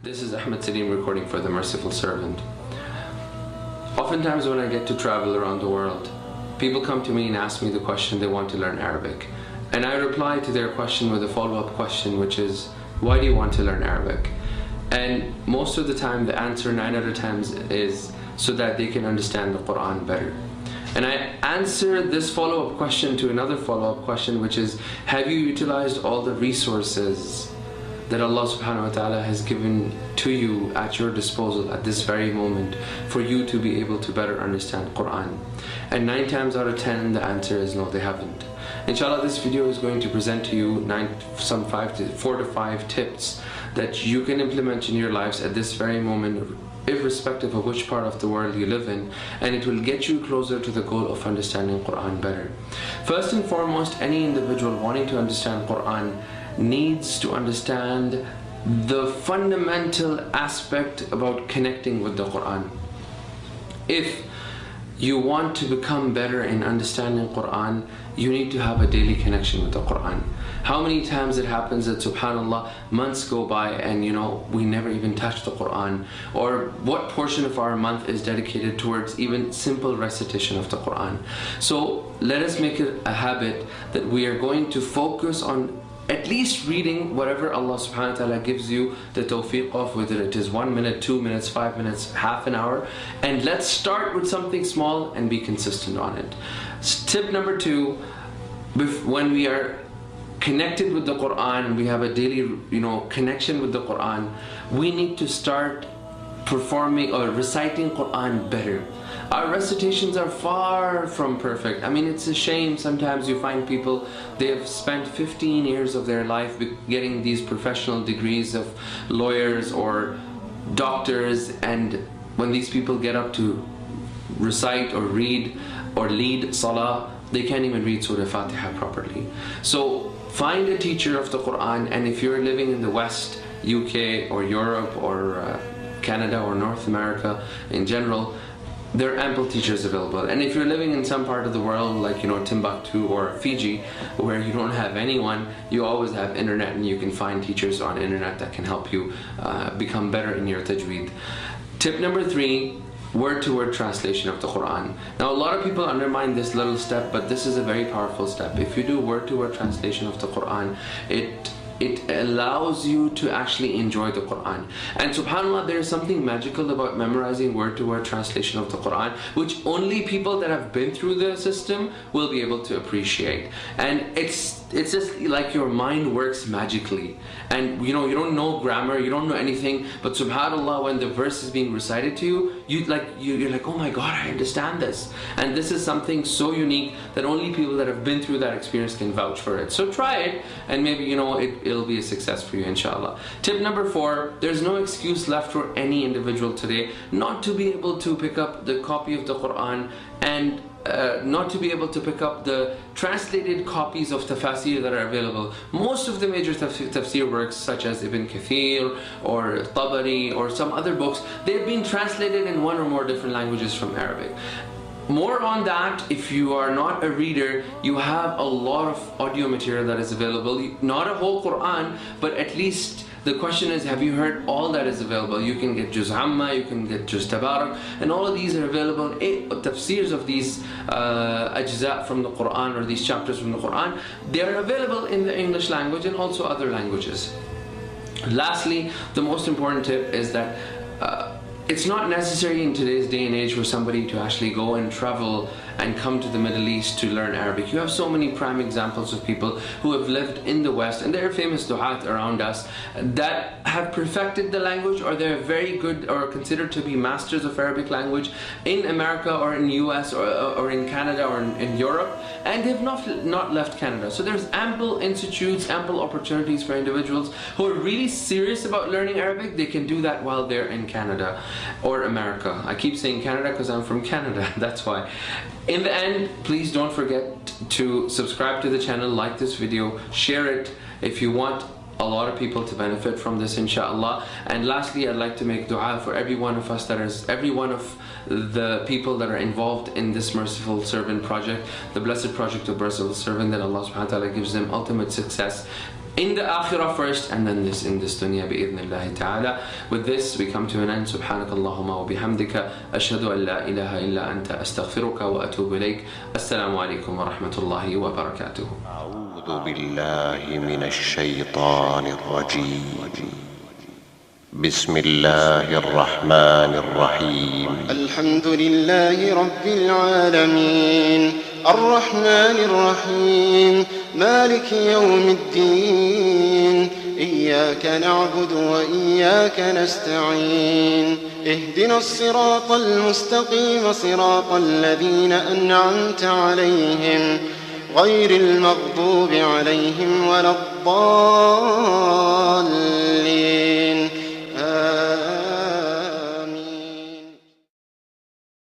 This is Ahmed Saleem recording for the Merciful Servant. Oftentimes when I get to travel around the world, people come to me and ask me the question they want to learn Arabic. And I reply to their question with a follow-up question, which is, why do you want to learn Arabic? And most of the time the answer 9 out of 10 is so that they can understand the Qur'an better. And I answer this follow-up question to another follow-up question, which is, have you utilized all the resources that Allah subhanahu wa ta'ala has given to you at your disposal at this very moment for you to be able to better understand Qur'an? And 9 times out of 10 the answer is no, they haven't. Inshallah, this video is going to present to you 4 to 5 tips that you can implement in your lives at this very moment, irrespective of which part of the world you live in, and it will get you closer to the goal of understanding Qur'an better. First and foremost, any individual wanting to understand Qur'an needs to understand the fundamental aspect about connecting with the Qur'an. If you want to become better in understanding Qur'an, you need to have a daily connection with the Qur'an. How many times it happens that, subhanallah, months go by and we never even touch the Qur'an, or what portion of our month is dedicated towards even simple recitation of the Qur'an. So let us make it a habit that we are going to focus on at least reading whatever Allah subhanahu wa ta'ala gives you the tawfiq of, whether it is 1 minute, 2 minutes, 5 minutes, half an hour. And let's start with something small and be consistent on it. Tip number 2, when we are connected with the Qur'an, we have a daily connection with the Qur'an, we need to start performing or reciting Qur'an better. Our recitations are far from perfect. I mean, it's a shame sometimes you find people, they have spent 15 years of their life getting these professional degrees of lawyers or doctors, and when these people get up to recite or read or lead salah, they can't even read Surah Fatiha properly. So find a teacher of the Qur'an, and if you're living in the West, UK or Europe or Canada or North America in general, there are ample teachers available. And if you're living in some part of the world like Timbuktu or Fiji, where you don't have anyone, you always have internet, and you can find teachers on internet that can help you become better in your tajweed. Tip number 3, word-to-word translation of the Qur'an. Now, a lot of people undermine this little step, but this is a very powerful step. If you do word-to-word translation of the Qur'an, it allows you to actually enjoy the Qur'an. And subhanAllah, there is something magical about memorizing word-to-word translation of the Qur'an, which only people that have been through the system will be able to appreciate. And it's just like your mind works magically. And you don't know grammar, you don't know anything, but subhanAllah, when the verse is being recited to you, you're like, oh my God, I understand this. And this is something so unique that only people that have been through that experience can vouch for it. So try it, and maybe it'll be a success for you, inshallah. Tip number 4, there's no excuse left for any individual today not to be able to pick up the copy of the Qur'an and not to be able to pick up the translated copies of tafsir that are available. Most of the major tafsir works, such as Ibn Kathir or Tabari or some other books, they've been translated in 1 or more different languages from Arabic. More on that, if you are not a reader, you have a lot of audio material that is available. Not a whole Qur'an, but at least the question is, have you heard all that is available? You can get Juz Amma, you can get Juz Tabarak, and all of these are available. Tafsirs of these ajza from the Qur'an, or these chapters from the Qur'an, they are available in the English language and also other languages. Lastly, the most important tip is that it's not necessary in today's day and age for somebody to actually go and travel and come to the Middle East to learn Arabic. You have so many prime examples of people who have lived in the West, and there are famous du'at around us that have perfected the language, or they're very good or considered to be masters of Arabic language in America or in US or in Canada or in Europe, and they've not left Canada. So there's ample institutes, ample opportunities for individuals who are really serious about learning Arabic. They can do that while they're in Canada or America. I keep saying Canada because I'm from Canada, that's why. In the end, please don't forget to subscribe to the channel, like this video, share it if you want a lot of people to benefit from this, inshallah. And lastly, I'd like to make dua for every one of us, every one of the people that are involved in this Merciful Servant project, the blessed project of Merciful Servant, that Allah subhanahu wa ta'ala gives them ultimate success. in the akhirah first, and then this in this dunya bi'idhnillahi ta'ala. With this we come to an end. Subhanakallahumma wa bihamdika ashhadu an la ilaha illa anta astaghfiruka wa atubu ilayk. Assalamu alaikum wa rahmatullahi wa barakatuh. أعوذ بالله من الشيطان الرجيم. بسم الله الرحمن الرحيم. الحمد لله رب العالمين الرحمن الرحيم مالك يوم الدين إياك نعبد وإياك نستعين اهدنا الصراط المستقيم صراط الذين أنعمت عليهم غير المغضوب عليهم ولا الضالين